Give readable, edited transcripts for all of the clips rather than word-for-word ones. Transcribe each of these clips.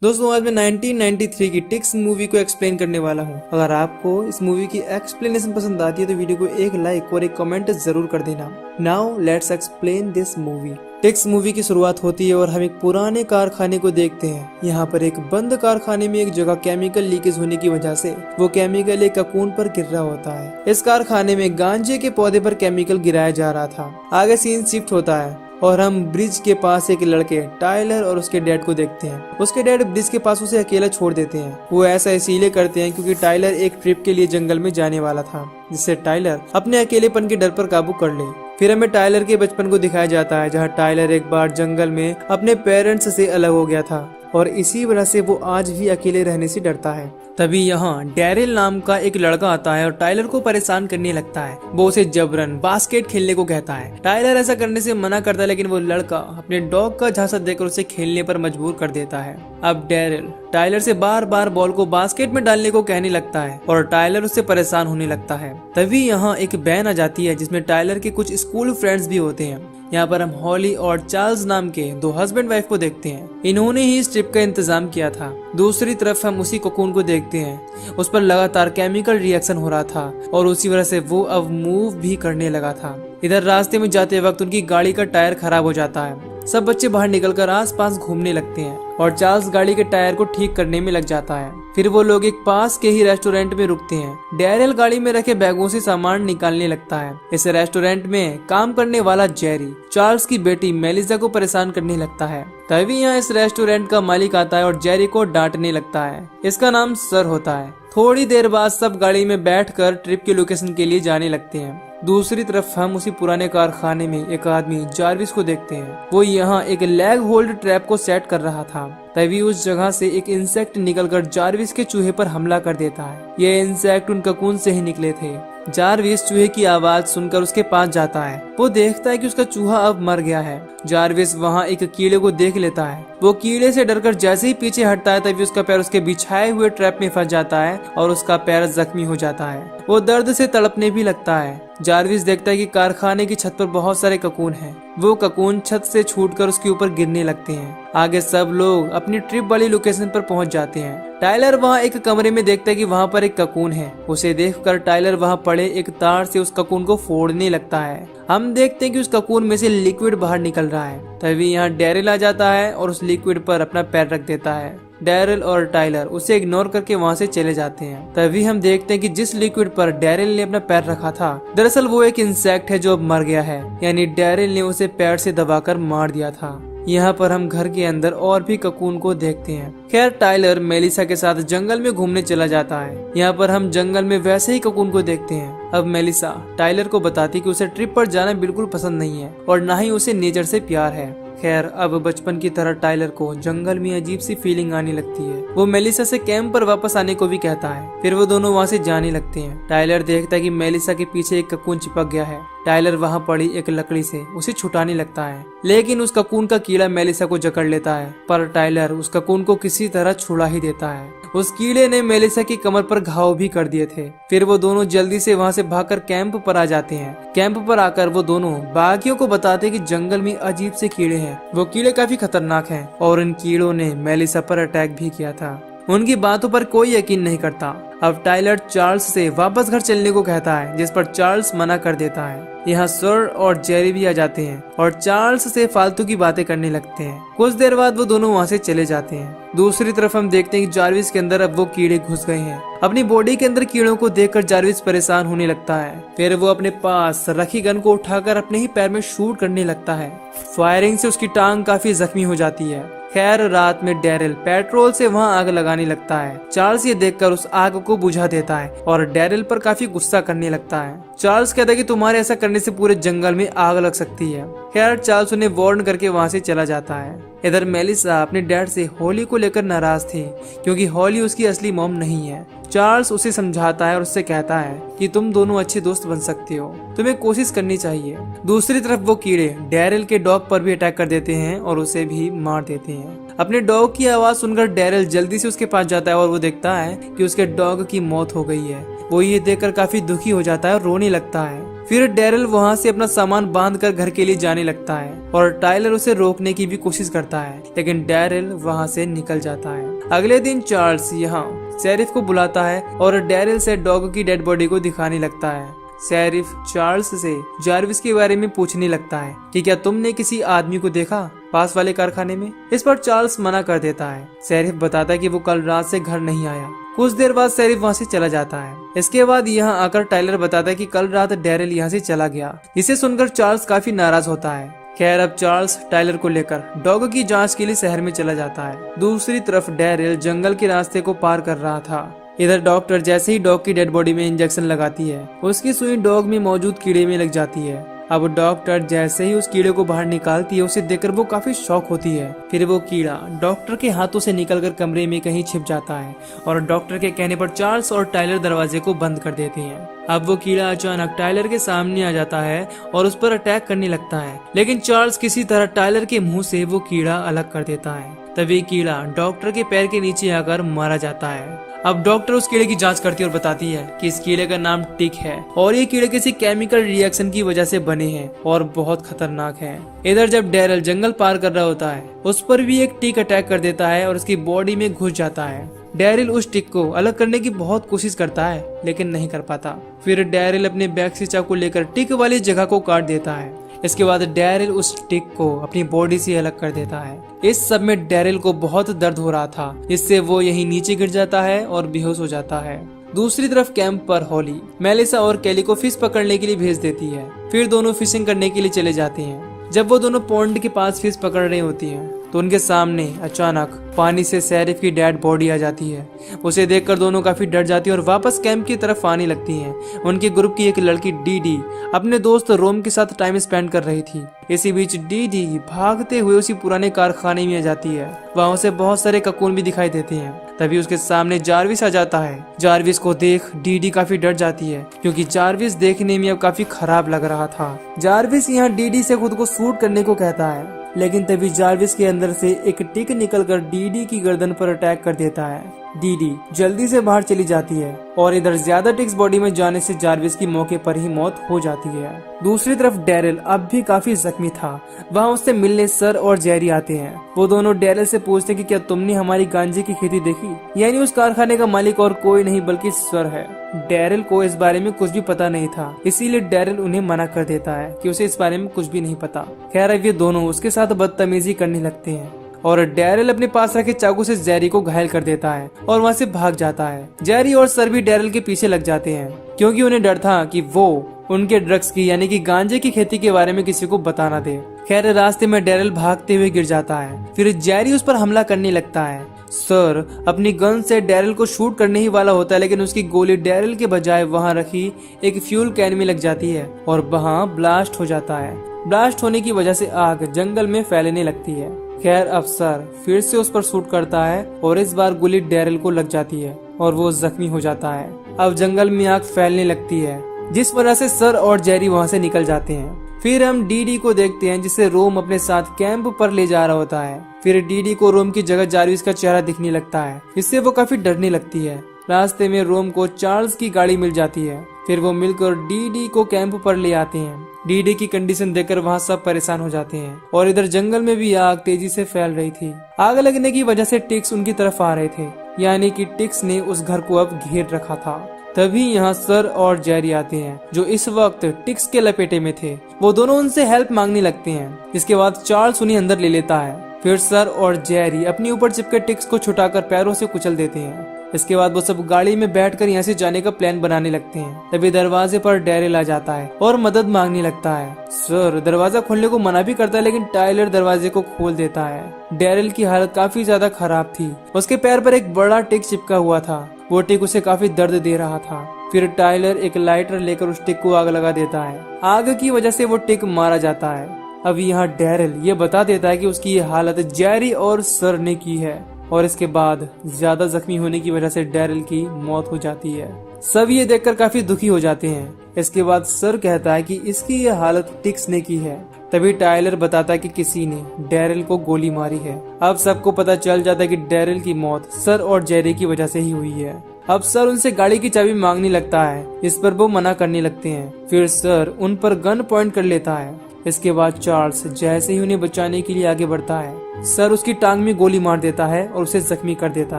दोस्तों आज मैं 1993 की टिक्स मूवी को एक्सप्लेन करने वाला हूँ। अगर आपको इस मूवी की एक्सप्लेनेशन पसंद आती है तो वीडियो को एक लाइक और एक कमेंट जरूर कर देना। Now let's explain this movie. Ticks movie की शुरुआत होती है और हम एक पुराने कारखाने को देखते हैं। यहाँ पर एक बंद कारखाने में एक जगह केमिकल लीकेज होने की वजह से वो केमिकल एक ककून पर गिर रहा होता है। इस कारखाने में गांजे के पौधे पर केमिकल गिराया जा रहा था। आगे सीन शिफ्ट होता है और हम ब्रिज के पास एक लड़के टाइलर और उसके डैड को देखते हैं। उसके डैड ब्रिज के पास उसे अकेला छोड़ देते हैं। वो ऐसा इसीलिए करते हैं क्योंकि टाइलर एक ट्रिप के लिए जंगल में जाने वाला था, जिससे टाइलर अपने अकेलेपन के डर पर काबू कर ले। फिर हमें टाइलर के बचपन को दिखाया जाता है, जहाँ टाइलर एक बार जंगल में अपने पेरेंट्स से अलग हो गया था और इसी वजह से वो आज भी अकेले रहने से डरता है। तभी यहाँ डैरिल नाम का एक लड़का आता है और टाइलर को परेशान करने लगता है। वो उसे जबरन बास्केट खेलने को कहता है। टाइलर ऐसा करने से मना करता है, लेकिन वो लड़का अपने डॉग का झांसा देकर उसे खेलने पर मजबूर कर देता है। अब डैरिल टाइलर से बार बार बॉल को बास्केट में डालने को कहने लगता है और टाइलर उससे परेशान होने लगता है। तभी यहाँ एक वैन आ जाती है जिसमें टाइलर के कुछ स्कूल फ्रेंड्स भी होते हैं। यहाँ पर हम हॉली और चार्ल्स नाम के दो हस्बैंड वाइफ को देखते हैं। इन्होंने ही इस ट्रिप का इंतजाम किया था। दूसरी तरफ हम उसी कोकून को देखते हैं। उस पर लगातार केमिकल रिएक्शन हो रहा था और उसी वजह से वो अब मूव भी करने लगा था। इधर रास्ते में जाते वक्त उनकी गाड़ी का टायर खराब हो जाता है। सब बच्चे बाहर निकलकर आसपास घूमने लगते हैं और चार्ल्स गाड़ी के टायर को ठीक करने में लग जाता है। फिर वो लोग एक पास के ही रेस्टोरेंट में रुकते हैं। डैरिल गाड़ी में रखे बैगों से सामान निकालने लगता है। इस रेस्टोरेंट में काम करने वाला जेरी चार्ल्स की बेटी मेलिसा को परेशान करने लगता है। तभी यहाँ इस रेस्टोरेंट का मालिक आता है और जेरी को डांटने लगता है। इसका नाम सर होता है। थोड़ी देर बाद सब गाड़ी में बैठकर ट्रिप के लोकेशन के लिए जाने लगते हैं। दूसरी तरफ हम उसी पुराने कारखाने में एक आदमी जार्विस को देखते हैं। वो यहाँ एक लेग होल्ड ट्रैप को सेट कर रहा था। तभी उस जगह से एक इंसेक्ट निकलकर जार्विस के चूहे पर हमला कर देता है। ये इंसेक्ट उन ककून से ही निकले थे। जार्विस चूहे की आवाज सुनकर उसके पास जाता है। वो देखता है कि उसका चूहा अब मर गया है। जार्विस वहाँ एक कीड़े को देख लेता है। वो कीड़े से डरकर जैसे ही पीछे हटता है तभी उसका पैर उसके बिछाए हुए ट्रैप में फंस जाता है और उसका पैर जख्मी हो जाता है। वो दर्द से तड़पने भी लगता है। जार्विस देखता है कि कारखाने की छत पर बहुत सारे ककून हैं। वो ककून छत से छूटकर उसके ऊपर गिरने लगते हैं। आगे सब लोग अपनी ट्रिप वाली लोकेशन पर पहुंच जाते हैं। टाइलर वहां एक कमरे में देखता है कि वहां पर एक ककून है। उसे देखकर टाइलर वहां पड़े एक तार से उस ककून को फोड़ने लगता है। हम देखते हैं कि उस ककून में से लिक्विड बाहर निकल रहा है। तभी यहाँ डैरिल आ जाता है और उस लिक्विड पर अपना पैर रख देता है। डैरिल और टाइलर उसे इग्नोर करके वहाँ से चले जाते हैं। तभी हम देखते हैं कि जिस लिक्विड पर डैरिल ने अपना पैर रखा था, दरअसल वो एक इंसेक्ट है जो अब मर गया है। यानी डैरिल ने उसे पैर से दबाकर मार दिया था। यहाँ पर हम घर के अंदर और भी ककून को देखते हैं। खैर टाइलर मेलिसा के साथ जंगल में घूमने चला जाता है। यहाँ पर हम जंगल में वैसे ही ककून को देखते हैं। अब मेलिसा टाइलर को बताती कि उसे ट्रिप पर जाना बिल्कुल पसंद नहीं है और न ही उसे नेचर से प्यार है। खैर अब बचपन की तरह टाइलर को जंगल में अजीब सी फीलिंग आने लगती है। वो मेलिसा से कैंप पर वापस आने को भी कहता है। फिर वो दोनों वहाँ से जाने लगते हैं। टाइलर देखता है कि मेलिसा के पीछे एक ककून चिपक गया है। टाइलर वहाँ पड़ी एक लकड़ी से उसे छुटाने लगता है, लेकिन उस ककून का कीड़ा मेलिसा को जकड़ लेता है। पर टाइलर उस ककून को किसी तरह छुड़ा ही देता है। उस कीड़े ने मेलिसा की कमर पर घाव भी कर दिए थे। फिर वो दोनों जल्दी से वहाँ से भागकर कैंप पर आ जाते हैं। कैंप पर आकर वो दोनों बाकियों को बताते कि जंगल में अजीब से कीड़े हैं। वो कीड़े काफी खतरनाक हैं और इन कीड़ों ने मेलिसा पर अटैक भी किया था। उनकी बातों पर कोई यकीन नहीं करता। अब टाइलर चार्ल्स से वापस घर चलने को कहता है, जिस पर चार्ल्स मना कर देता है। यहाँ सर और जेरी भी आ जाते हैं और चार्ल्स से फालतू की बातें करने लगते हैं। कुछ देर बाद वो दोनों वहाँ से चले जाते हैं। दूसरी तरफ हम देखते हैं कि जार्विस के अंदर अब वो कीड़े घुस गए हैं। अपनी बॉडी के अंदर कीड़ों को देखकर जार्विस परेशान होने लगता है। फिर वो अपने पास रखी गन को उठाकर अपने ही पैर में शूट करने लगता है। फायरिंग से उसकी टांग काफी जख्मी हो जाती है। खैर रात में डैरिल पेट्रोल से वहाँ आग लगाने लगता है। चार्ल्स ये देखकर उस आग को बुझा देता है और डैरिल पर काफी गुस्सा करने लगता है। चार्ल्स कहता है कि तुम्हारे ऐसा करने से पूरे जंगल में आग लग सकती है। खैर चार्ल्स उन्हें वार्न करके वहाँ से चला जाता है। इधर मेलिसा अपने डैड से हॉली को लेकर नाराज थी, क्योंकि हॉली उसकी असली मॉम नहीं है। चार्ल्स उसे समझाता है और उससे कहता है कि तुम दोनों अच्छे दोस्त बन सकते हो, तुम्हें कोशिश करनी चाहिए। दूसरी तरफ वो कीड़े डैरिल के डॉग पर भी अटैक कर देते हैं और उसे भी मार देते हैं। अपने डॉग की आवाज सुनकर डैरिल जल्दी से उसके पास जाता है और वो देखता है कि उसके डॉग की मौत हो गई है। वो ये देखकर काफी दुखी हो जाता है और रोने लगता है। फिर डैरिल वहाँ से अपना सामान बांध कर घर के लिए जाने लगता है और टाइलर उसे रोकने की भी कोशिश करता है, लेकिन डैरिल वहाँ से निकल जाता है। अगले दिन चार्ल्स यहाँ शेरिफ को बुलाता है और डैरिल से डॉग की डेड बॉडी को दिखाने लगता है। शेरिफ चार्ल्स से जारविस के बारे में पूछने लगता है कि क्या तुमने किसी आदमी को देखा पास वाले कारखाने में। इस पर चार्ल्स मना कर देता है। शेरिफ बताता है कि वो कल रात से घर नहीं आया। कुछ देर बाद शेरिफ वहाँ से चला जाता है। इसके बाद यहाँ आकर टाइलर बताता है कि कल रात डैरिल यहाँ से चला गया, जिसे सुनकर चार्ल्स काफी नाराज होता है। खैर अब चार्ल्स टाइलर को लेकर डॉग की जांच के लिए शहर में चला जाता है। दूसरी तरफ डैरिल जंगल के रास्ते को पार कर रहा था। इधर डॉक्टर जैसे ही डॉग की डेड बॉडी में इंजेक्शन लगाती है, उसकी सुई डॉग में मौजूद कीड़े में लग जाती है। अब डॉक्टर जैसे ही उस कीड़े को बाहर निकालती है, उसे देखकर वो काफी शॉक होती है। फिर वो कीड़ा डॉक्टर के हाथों से निकलकर कमरे में कहीं छिप जाता है और डॉक्टर के कहने पर चार्ल्स और टाइलर दरवाजे को बंद कर देते हैं। अब वो कीड़ा अचानक टाइलर के सामने आ जाता है और उस पर अटैक करने लगता है, लेकिन चार्ल्स किसी तरह टाइलर के मुंह से वो कीड़ा अलग कर देता है। तभी कीड़ा डॉक्टर के पैर के नीचे आकर मारा जाता है। अब डॉक्टर उस कीड़े की जांच करती है और बताती है कि इस कीड़े का नाम टिक है और ये कीड़े किसी केमिकल रिएक्शन की वजह से बने हैं और बहुत खतरनाक हैं। इधर जब डैरिल जंगल पार कर रहा होता है, उस पर भी एक टिक अटैक कर देता है और उसकी बॉडी में घुस जाता है। डैरिल उस टिक को अलग करने की बहुत कोशिश करता है, लेकिन नहीं कर पाता। फिर डैरिल अपने बैग से चाकू लेकर टिक वाली जगह को काट देता है। इसके बाद डैरिल उस टिक को अपनी बॉडी से अलग कर देता है। इस सब में डैरिल को बहुत दर्द हो रहा था, इससे वो यहीं नीचे गिर जाता है और बेहोश हो जाता है। दूसरी तरफ कैंप पर हॉली मेलिसा और कैली को फिश पकड़ने के लिए भेज देती है। फिर दोनों फिशिंग करने के लिए चले जाते हैं। जब वो दोनों पॉन्ड के पास फिश पकड़ रही होती हैं, तो उनके सामने अचानक पानी से शेरिफ की डेड बॉडी आ जाती है। उसे देखकर दोनों काफी डर जाती हैं और वापस कैंप की तरफ आने लगती हैं। उनके ग्रुप की एक लड़की डीडी अपने दोस्त रोम के साथ टाइम स्पेंड कर रही थी। इसी बीच डीडी भागते हुए उसी पुराने कारखाने में आ जाती है। वहाँ उसे बहुत सारे ककून भी दिखाई देते हैं। तभी उसके सामने जारविस आ जाता है। जारविस को देख डीडी काफी डर जाती है, क्योंकि जारविस देखने में अब काफी खराब लग रहा था। जारविस यहाँ डीडी से खुद को शूट करने को कहता है, लेकिन तभी जारविस के अंदर से एक टिक निकलकर डीडी की गर्दन पर अटैक कर देता है। डीडी जल्दी से बाहर चली जाती है और इधर ज्यादा टिक्स बॉडी में जाने से जारविस की मौके पर ही मौत हो जाती है। दूसरी तरफ डैरिल अब भी काफी जख्मी था। वहाँ उससे मिलने सर और जेरी आते हैं। वो दोनों डैरिल से पूछते कि क्या तुमने हमारी गांजे की खेती देखी। यानी उस कारखाने का मालिक और कोई नहीं बल्कि सर है। डैरिल को इस बारे में कुछ भी पता नहीं था, इसीलिए डैरिल उन्हें मना कर देता है कि उसे इस बारे में कुछ भी नहीं पता। खैर अब ये दोनों उसके साथ बदतमीजी करने लगते हैं और डैरिल अपने पास रखे चाकू से जेरी को घायल कर देता है और वहाँ से भाग जाता है। जेरी और सर भी डैरिल के पीछे लग जाते हैं, क्योंकि उन्हें डर था कि वो उनके ड्रग्स की यानी कि गांजे की खेती के बारे में किसी को बता ना दे। खैर रास्ते में डैरिल भागते हुए गिर जाता है। फिर जेरी उस पर हमला करने लगता है। सर अपनी गन से डैरिल को शूट करने ही वाला होता है, लेकिन उसकी गोली डैरिल के बजाय वहाँ रखी एक फ्यूल कैन में लग जाती है और वहाँ ब्लास्ट हो जाता है। ब्लास्ट होने की वजह से आग जंगल में फैलने लगती है। खैर अफसर फिर से उस पर शूट करता है और इस बार गोली डैरिल को लग जाती है और वो जख्मी हो जाता है। अब जंगल में आग फैलने लगती है, जिस वजह से सर और जेरी वहाँ से निकल जाते हैं। फिर हम डीडी को देखते हैं, जिसे रोम अपने साथ कैंप पर ले जा रहा होता है। फिर डीडी को रोम की जगह जारविस का चेहरा दिखने लगता है, इससे वो काफी डरने लगती है। रास्ते में रोम को चार्ल्स की गाड़ी मिल जाती है। फिर वो मिलकर डीडी को कैंप पर ले आते हैं। डीडी की कंडीशन देखकर वहाँ सब परेशान हो जाते हैं और इधर जंगल में भी आग तेजी से फैल रही थी। आग लगने की वजह से टिक्स उनकी तरफ आ रहे थे, यानी कि टिक्स ने उस घर को अब घेर रखा था। तभी यहाँ सर और जेरी आते हैं, जो इस वक्त टिक्स के लपेटे में थे। वो दोनों उनसे हेल्प मांगने लगते हैं। इसके बाद चार्ल्स उन्हें अंदर ले लेता है। फिर सर और जेरी अपने ऊपर चिपके टिक्स को छुटाकर पैरों से कुचल देते हैं। इसके बाद वो सब गाड़ी में बैठकर यहाँ से जाने का प्लान बनाने लगते हैं। तभी दरवाजे पर डैरिल आ जाता है और मदद मांगने लगता है। सर दरवाजा खोलने को मना भी करता है, लेकिन टाइलर दरवाजे को खोल देता है। डैरिल की हालत काफी ज्यादा खराब थी। उसके पैर पर एक बड़ा टिक चिपका हुआ था। वो टिक उसे काफी दर्द दे रहा था। फिर टाइलर एक लाइटर लेकर उस टिक को आग लगा देता है। आग की वजह से वो टिक मारा जाता है। अब यहाँ डैरिल ये बता देता है कि उसकी ये हालत जेरी और सर ने की है और इसके बाद ज्यादा जख्मी होने की वजह से डैरिल की मौत हो जाती है। सब ये देखकर काफी दुखी हो जाते हैं। इसके बाद सर कहता है कि इसकी ये हालत टिक्स ने की है। तभी टाइलर बताता है कि किसी ने डैरिल को गोली मारी है। अब सबको पता चल जाता है कि डैरिल की मौत सर और जेरी की वजह से ही हुई है। अब सर उनसे गाड़ी की चाबी मांगने लगता है, इस पर वो मना करने लगते हैं। फिर सर उन पर गन पॉइंट कर लेता है। इसके बाद चार्ल्स जैसे ही उन्हें बचाने के लिए आगे बढ़ता है, सर उसकी टांग में गोली मार देता है और उसे जख्मी कर देता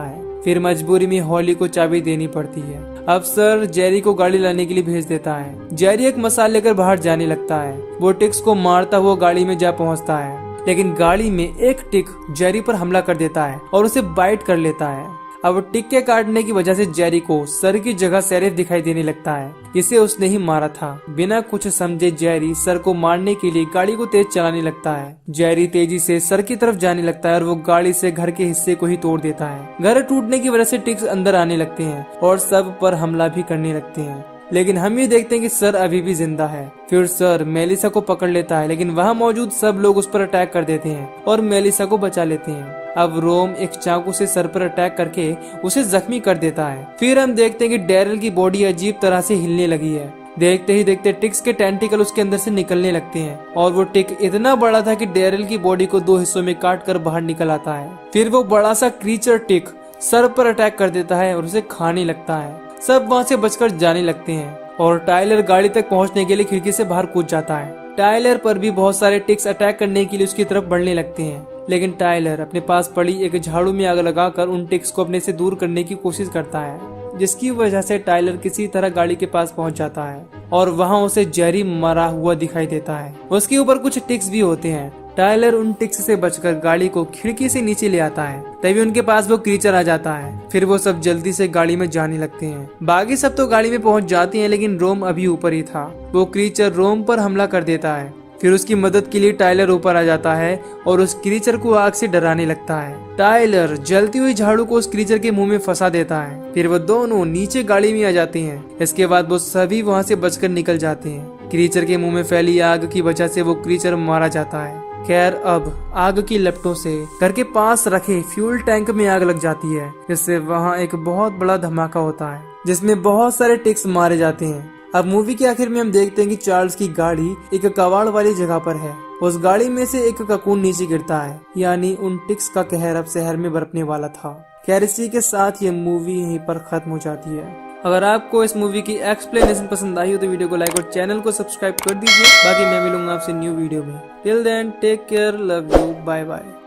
है। फिर मजबूरी में हॉली को चाबी देनी पड़ती है। अब सर जेरी को गाड़ी लाने के लिए भेज देता है। जेरी एक मसाल लेकर बाहर जाने लगता है। वो टिक्स को मारता हुआ गाड़ी में जा पहुंचता है, लेकिन गाड़ी में एक टिक जेरी पर हमला कर देता है और उसे बाइट कर लेता है। अब टिक के काटने की वजह से जेरी को सर की जगह शेरिफ दिखाई देने लगता है, जिसे उसने ही मारा था। बिना कुछ समझे जेरी सर को मारने के लिए गाड़ी को तेज चलाने लगता है। जेरी तेजी से सर की तरफ जाने लगता है और वो गाड़ी से घर के हिस्से को ही तोड़ देता है। घर टूटने की वजह से टिक्स अंदर आने लगते हैं और सब पर हमला भी करने लगते हैं, लेकिन हम ये देखते हैं कि सर अभी भी जिंदा है। फिर सर मेलिसा को पकड़ लेता है, लेकिन वहाँ मौजूद सब लोग उस पर अटैक कर देते हैं और मेलिसा को बचा लेते हैं। अब रोम एक चाकू से सर पर अटैक करके उसे जख्मी कर देता है। फिर हम देखते हैं कि डैरिल की बॉडी अजीब तरह से हिलने लगी है। देखते ही देखते टिक्स के टेंटिकल उसके अंदर से निकलने लगते हैं और वो टिक इतना बड़ा था कि डैरिल की बॉडी को 2 हिस्सों में काट कर बाहर निकल आता है। फिर वो बड़ा सा क्रीचर टिक सर पर अटैक कर देता है और उसे खाने लगता है। सब वहाँ से बचकर जाने लगते हैं और टाइलर गाड़ी तक पहुंचने के लिए खिड़की से बाहर कूद जाता है। टाइलर पर भी बहुत सारे टिक्स अटैक करने के लिए उसकी तरफ बढ़ने लगते हैं, लेकिन टाइलर अपने पास पड़ी एक झाड़ू में आग लगाकर उन टिक्स को अपने से दूर करने की कोशिश करता है, जिसकी वजह से टाइलर किसी तरह गाड़ी के पास पहुंच जाता है और वहां उसे जेरी मरा हुआ दिखाई देता है। उसके ऊपर कुछ टिक्स भी होते हैं। टाइलर उन टिक्स से बचकर गाड़ी को खिड़की से नीचे ले आता है, तभी उनके पास वो क्रीचर आ जाता है। फिर वो सब जल्दी से गाड़ी में जाने लगते हैं। बाकी सब तो गाड़ी में पहुंच जाते हैं, लेकिन रोम अभी ऊपर ही था। वो क्रीचर रोम पर हमला कर देता है। फिर उसकी मदद के लिए टाइलर ऊपर आ जाता है और उस क्रीचर को आग से डराने लगता है। टाइलर जलती हुई झाड़ू को उस क्रीचर के मुंह में फंसा देता है। फिर वो दोनों नीचे गाड़ी में आ जाते हैं। इसके बाद वो सभी वहाँ से बचकर निकल जाते हैं। क्रीचर के मुंह में फैली आग की वजह से वो क्रीचर मारा जाता है। खैर, अब आग की लपटों से घर के पास रखे फ्यूल टैंक में आग लग जाती है, जिससे वहाँ एक बहुत बड़ा धमाका होता है, जिसमें बहुत सारे टिक्स मारे जाते हैं। अब मूवी के आखिर में हम देखते हैं कि चार्ल्स की गाड़ी एक कबाड़ वाली जगह पर है। उस गाड़ी में से एक ककून नीचे गिरता है, यानी उन टिक्स का कहर अब शहर में बरपने वाला था। खैर, इसी के साथ ये मूवी यहीं पर खत्म हो जाती है। अगर आपको इस मूवी की एक्सप्लेनेशन पसंद आई हो तो वीडियो को लाइक और चैनल को सब्सक्राइब कर दीजिए। बाकी मैं मिलूंगा आपसे न्यू वीडियो में। Till then take care, love you, bye bye.